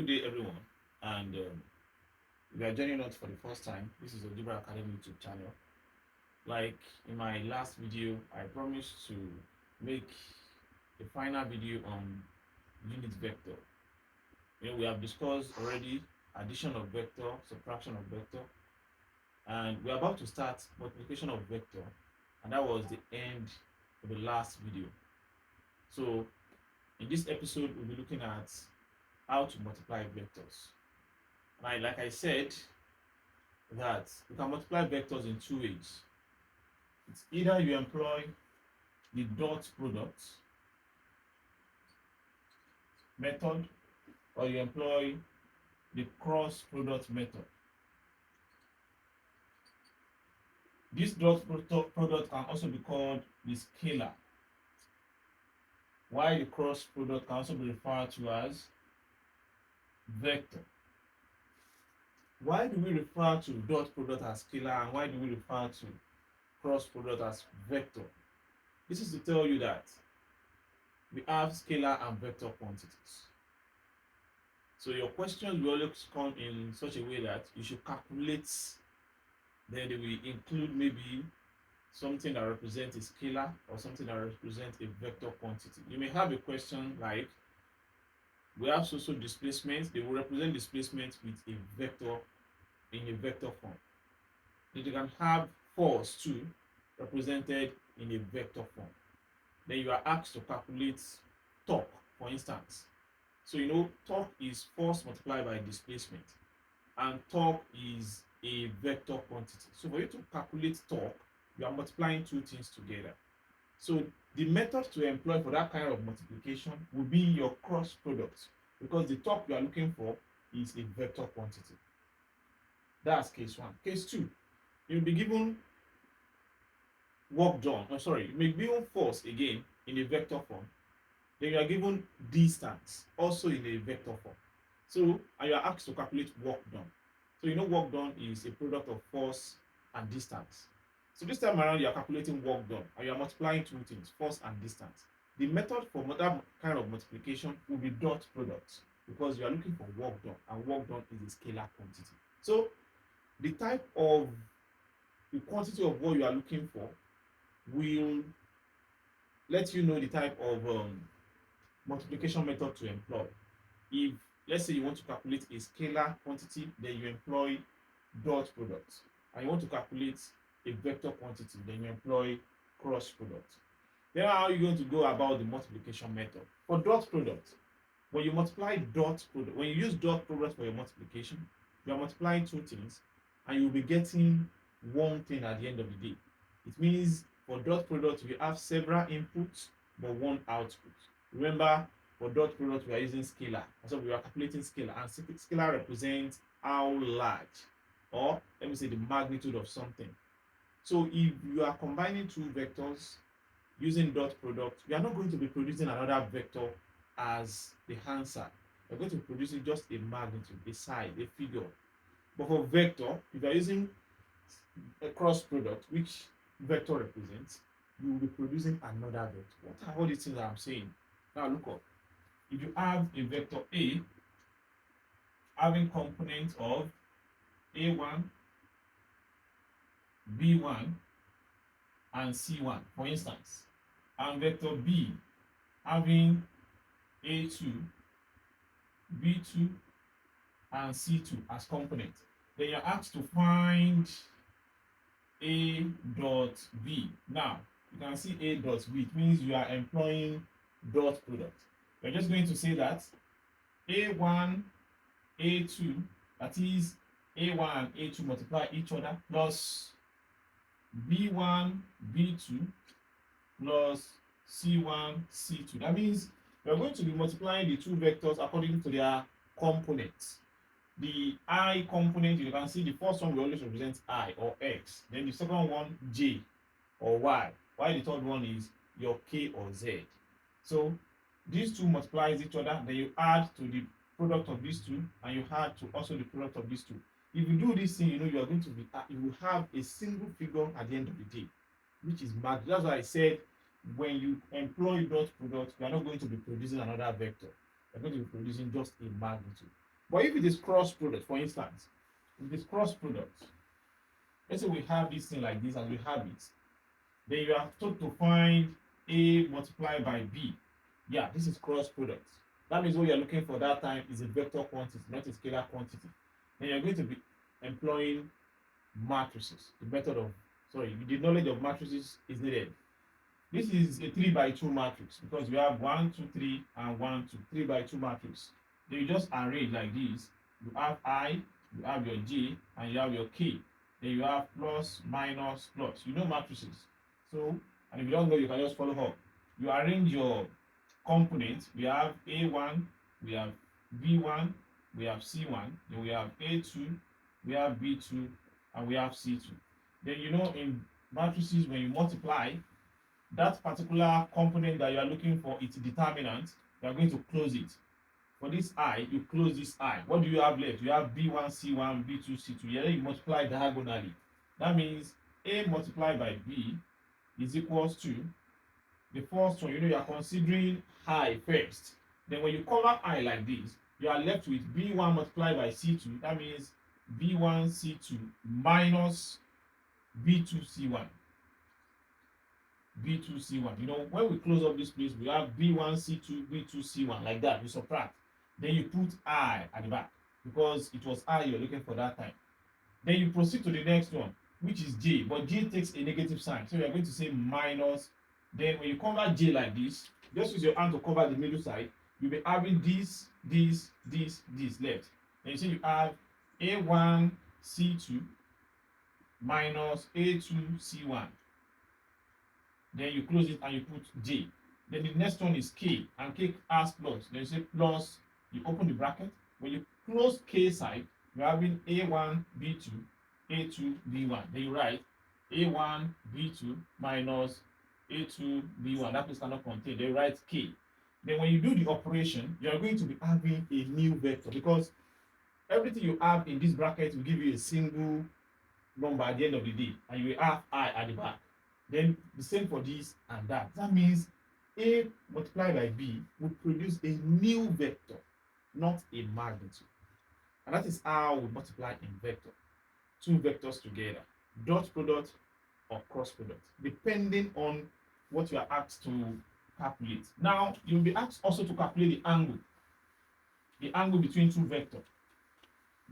Good day, everyone. And if you are joining us for the first time, this is Odibra Academy YouTube channel. Like in my last video, I promised to make a final video on unit vector. We have discussed already addition of vector, subtraction of vector, and we're about to start multiplication of vector, and that was the end of the last video. So in this episode, we'll be looking at how to multiply vectors. And like I said, that you can multiply vectors in two ways. It's either you employ the dot product method or you employ the cross product method. This dot product can also be called the scalar, while the cross product can also be referred to as vector. Why do we refer to dot product as scalar and why do we refer to cross product as vector? This is to tell you that we have scalar and vector quantities. So your questions will always come in such a way that you should calculate, then they will include maybe something that represents a scalar or something that represents a vector quantity. You may have a question like, we have so displacement, they will represent displacement with a vector in a vector form. Then you can have force too, represented in a vector form. Then you are asked to calculate torque, for instance. So torque is force multiplied by displacement, and torque is a vector quantity. So for you to calculate torque, you are multiplying two things together. So the method to employ for that kind of multiplication will be your cross product, because the torque you are looking for is a vector quantity. That's case one. Case two, you'll be given work done. You may be given force again in a vector form. Then you are given distance also in a vector form. So, and you are asked to calculate work done. So work done is a product of force and distance. So this time around you are calculating work done and you are multiplying two things, force and distance. The method for that kind of multiplication will be dot product, because you are looking for work done and work done is a scalar quantity. So the quantity of what you are looking for will let you know the type of multiplication method to employ. If let's say you want to calculate a scalar quantity, then you employ dot product, and you want to calculate a vector quantity, then you employ cross product. Then how are you going to go about the multiplication method? For dot product, when you multiply dot product, when you use dot product for your multiplication, you are multiplying two things and you will be getting one thing at the end of the day. It means for dot product we have several inputs but one output. Remember, for dot product we are using scalar, so we are calculating scalar, and scalar represents how large, or let me say the magnitude of something. So if you are combining two vectors using dot product, you are not going to be producing another vector as the answer. You're going to be producing just a magnitude, a size, a figure. But for vector, if you are using a cross product, which vector represents, you will be producing another vector. What are all these things that I'm saying? Now look up. If you have a vector A having components of A1, B1, and C1, for instance, and vector B having A2, B2, and C2 as components, then you're asked to find A dot B. Now, you can see A dot B. It means you are employing dot product. We're just going to say that A1, A2, that is A1 and A2 multiply each other, plus B1, B2, plus C1, C2. That means we're going to be multiplying the two vectors according to their components. The I component, you can see the first one will always represent I or X. Then the second one, J or Y. While the third one is your K or Z. So these two multiplies each other, then you add to the product of these two, and you add to also the product of these two. If you do this thing, you are going to be, you will have a single figure at the end of the day, which is magnitude. That's why I said when you employ dot product, you are not going to be producing another vector. You're going to be producing just a magnitude. But if it is cross product, for instance, if it is cross product, let's say we have this thing like this and we have it, then you are told to find A multiplied by B. Yeah, this is cross product. That means what you're looking for that time is a vector quantity, not a scalar quantity. Then you're going to be employing matrices. The knowledge of matrices is needed. This is a 3 by 2 matrix because you have 1, 2, 3, and 1, 2, 3 by 2 matrix. Then you just arrange like this. You have I, you have your J, and you have your K. Then you have plus, minus, plus. You know matrices. So, and if you don't know, you can just follow up. You arrange your components. We have A1, we have B1, we have C1, then we have A2, we have B2, and we have C2. Then you know in matrices, when you multiply, that particular component that you are looking for, its determinant, you are going to close it. For this I, you close this I. What do you have left? You have B1, C1, B2, C2. Yeah, then you multiply diagonally. That means A multiplied by B is equals to the first one. You are considering I first. Then when you cover I like this, you are left with B1 multiplied by C2. That means B1 C2 minus B2 C1. B2 C1. When we close up this place, we have B1 C2, B2 C1 like that. You subtract. Then you put I at the back because it was I you're looking for that time. Then you proceed to the next one, which is J, but J takes a negative sign. So you're going to say minus. Then when you cover J like this, just use your hand to cover the middle side. You'll be having this left. And you see you have A1 C2 minus A2 C1. Then you close it and you put J. Then the next one is K, and K has plus. Then you say plus, you open the bracket. When you close K side, you're having A1, B2, A2, B1. Then you write A1, B2 minus A2, B1. That place cannot contain. Then you write K. Then when you do the operation, you are going to be having a new vector because everything you have in this bracket will give you a single number at the end of the day, and you will have I at the back. Then the same for this and that. That means A multiplied by B will produce a new vector, not a magnitude. And that is how we multiply in vector. Two vectors together, dot product or cross product, depending on what you are asked to calculate. Now, you'll be asked also to calculate the angle between two vectors.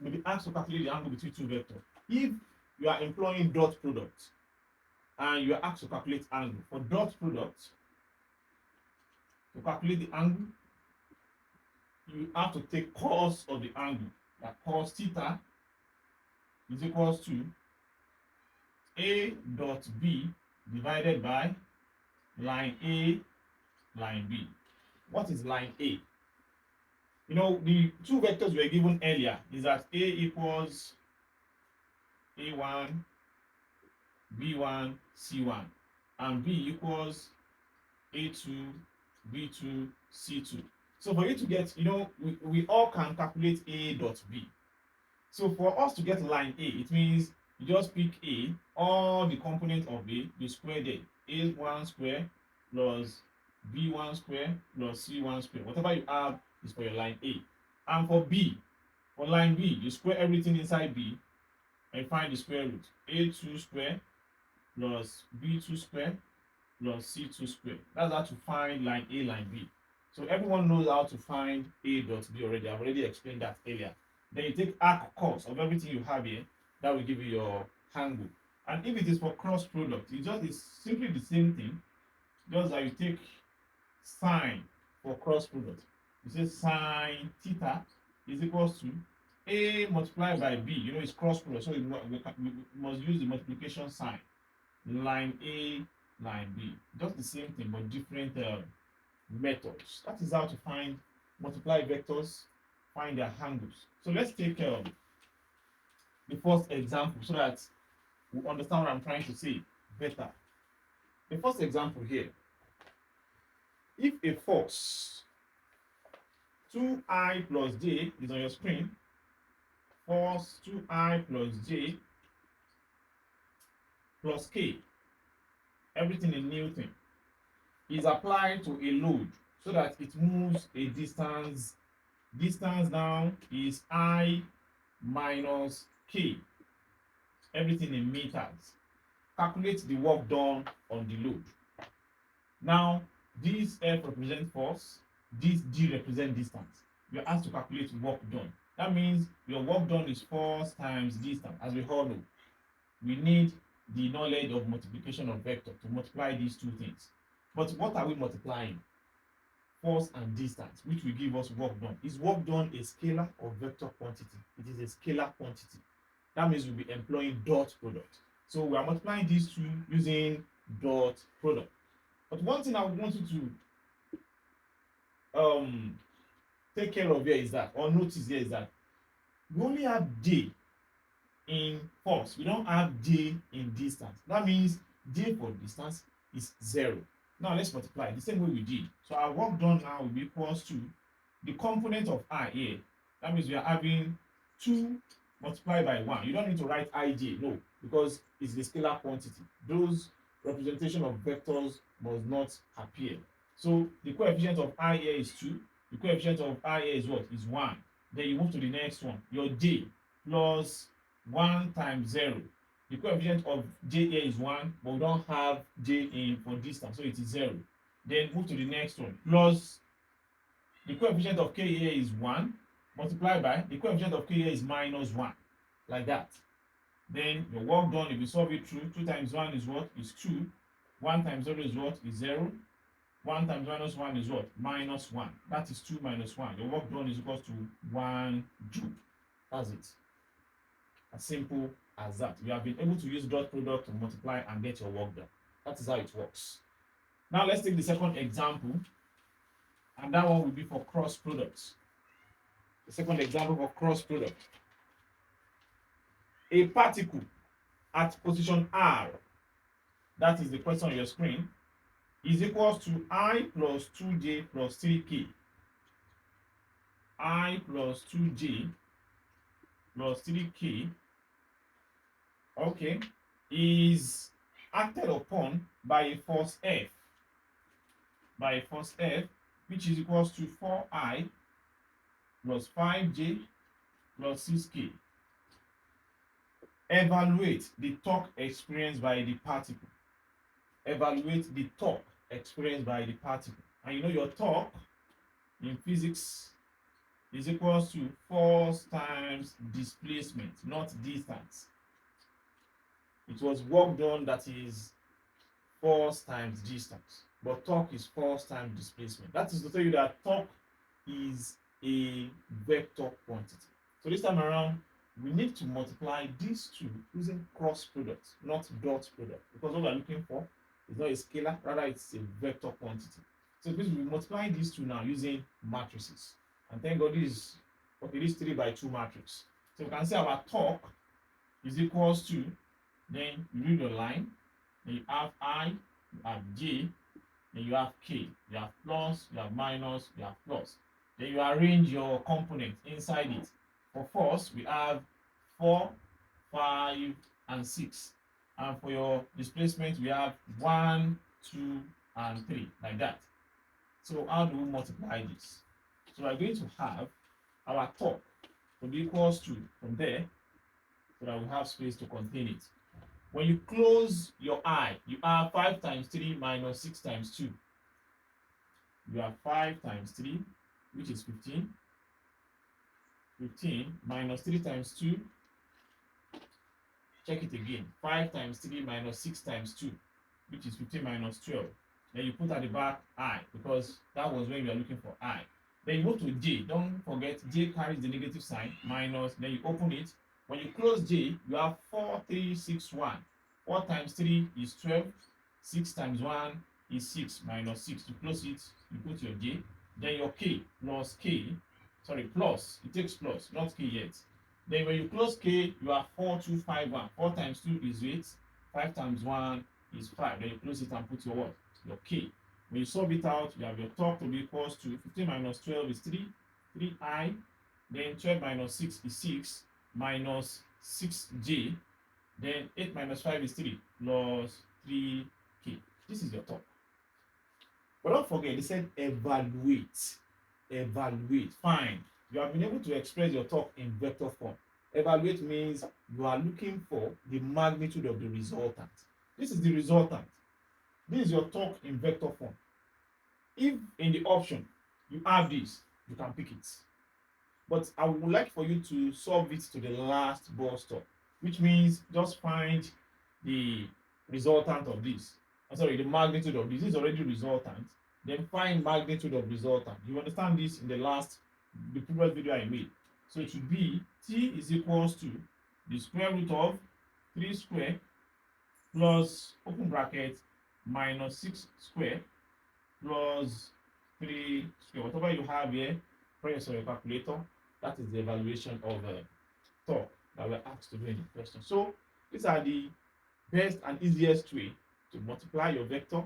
You'll be asked to calculate the angle between two vectors. If you are employing dot product, and you are asked to calculate angle. For dot product, to calculate the angle, you have to take cos of the angle. That cos theta is equals to A dot B divided by line A, line B. What is line A? The two vectors we were given earlier is that A equals A1, B1, C1, and B equals A2, B2, C2. So for you to get, we all can calculate A dot B. So for us to get line A, it means you just pick A, all the components of A, you square them. A1 square plus B1 square plus C1 square. Whatever you have is for your line A. And for B, for line B, you square everything inside B and find the square root. A2 square plus B2 square plus C2 square. That's how to find line A, line B. So everyone knows how to find A dot B already. I've already explained that earlier. Then you take arc cos of everything you have here. That will give you your angle. And if it is for cross product, it's simply the same thing. Just that you take sine for cross product. You say sine theta is equals to A multiplied by B. It's cross product, so we must use the multiplication sign. Line A, line B. Just the same thing, but different methods. That is how to multiply vectors, find their angles. So let's take the first example so that we understand what I'm trying to say better. The first example here. If a force 2I plus J is on your screen, force 2I plus J plus K, everything in Newton, is applied to a load so that it moves a distance Distance now is I minus K. Everything in meters. Calculate the work done on the load. Now, this F represents force, this D represents distance. You're asked to calculate work done. That means your work done is force times distance. As we all know, we need the knowledge of multiplication of vector to multiply these two things. But what are we multiplying? Force and distance, which will give us work done. Is work done a scalar or vector quantity? It is a scalar quantity. That means we'll be employing dot product. So we are multiplying these two using dot product. But one thing I want you to take care of here is that, or notice here is that, we only have J in force. We don't have J in distance. That means J for distance is 0. Now let's multiply the same way we did. So our work done now will be equals to the component of I here. That means we are having 2 multiplied by 1. You don't need to write ij, no, because it's the scalar quantity. Those representation of vectors must not appear. So the coefficient of I here is 2. The coefficient of I here is what? Is 1. Then you move to the next one. Your j plus 1 times 0. The coefficient of j here is 1, but we don't have j in for distance, so it is 0. Then move to the next one. Plus the coefficient of k here is 1, multiplied by the coefficient of k here is minus 1. Like that. Then your work done, if you solve it through, 2 times 1 is what? Is 2. 1 times 0 is what? Is 0. 1 times minus 1 is what? Minus 1. That is 2 minus 1. Your work done is equal to 1 joule. That's it. As simple as that. You have been able to use dot product to multiply and get your work done. That is how it works. Now let's take the second example, and that one will be for cross products. The second example for cross product. A particle at position R, that is the question on your screen, is equals to I plus 2j plus 3k. I plus 2j plus 3k, okay, is acted upon by a force F, which is equals to 4I plus 5j plus 6k. Evaluate the torque experienced by the particle. Evaluate the torque experienced by the particle. And you know your torque in physics is equals to force times displacement, not distance. It was work done that is force times distance, but torque is force times displacement. That is to tell you that torque is a vector quantity. So this time around, we need to multiply these two using cross product, not dot product, because what we're looking for is not a scalar, rather it's a vector quantity. So this we're multiplying these two now using matrices. And thank God this is, okay, this 3 by 2 matrix. So we can say our torque is equals to, then you read your line, then you have I, you have J, then you have K. You have plus, you have minus, you have plus. Then you arrange your component inside it. For force, we have 4, 5, and 6. And for your displacement, we have 1, 2, and 3, like that. So how do we multiply this? So we're going to have our torque to be equals to, from there, so that we have space to contain it. When you close your eye, you have 5 times 3 minus 6 times 2. You have 5 times 3, which is 15. 15 minus 3 times 2. Check it again. 5 times 3 minus 6 times 2, which is 15 minus 12. Then you put at the back I, because that was when you are looking for I. Then you go to J. Don't forget, J carries the negative sign, minus, then you open it. When you close J, you have 4, 3, 6, 1. 4 times 3 is 12. 6 times 1 is 6 minus 6. To close it, you put your J. Then your K plus K, plus, it takes plus, not K yet. Then when you close K, you have 4, 2, 5, 1. 4 times 2 is 8. 5 times 1 is 5. Then you close it and put your what? Your K. When you solve it out, you have your torque to be equals to 15 minus 12 is 3, 3I. Then 12 minus 6 is 6, minus 6J. Then 8 minus 5 is 3, plus 3K. This is your torque. But don't forget, they said evaluate. Evaluate. Fine. You have been able to express your torque in vector form. Evaluate means you are looking for the magnitude of the resultant. This is the resultant. This is your torque in vector form. If in the option you have this, you can pick it. But I would like for you to solve it to the last bus stop, which means just find the resultant of this. The magnitude of this. This is already resultant. Then find magnitude of resultant. You understand this in the previous video I made. So it should be t is equals to the square root of 3 square plus open bracket minus 6 square plus 3 square. Whatever you have here, press on your calculator. That is the evaluation of torque that we're asked to do in the question. So these are the best and easiest way to multiply your vector,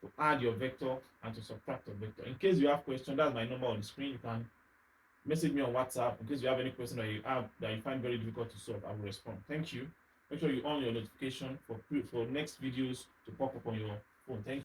to add your vector, and to subtract your vector. In case you have questions, that's my number on the screen. You can message me on WhatsApp. In case you have any question that you find very difficult to solve, I will respond. Thank you. Make sure you on your notification for next videos to pop up on your phone. Thank you.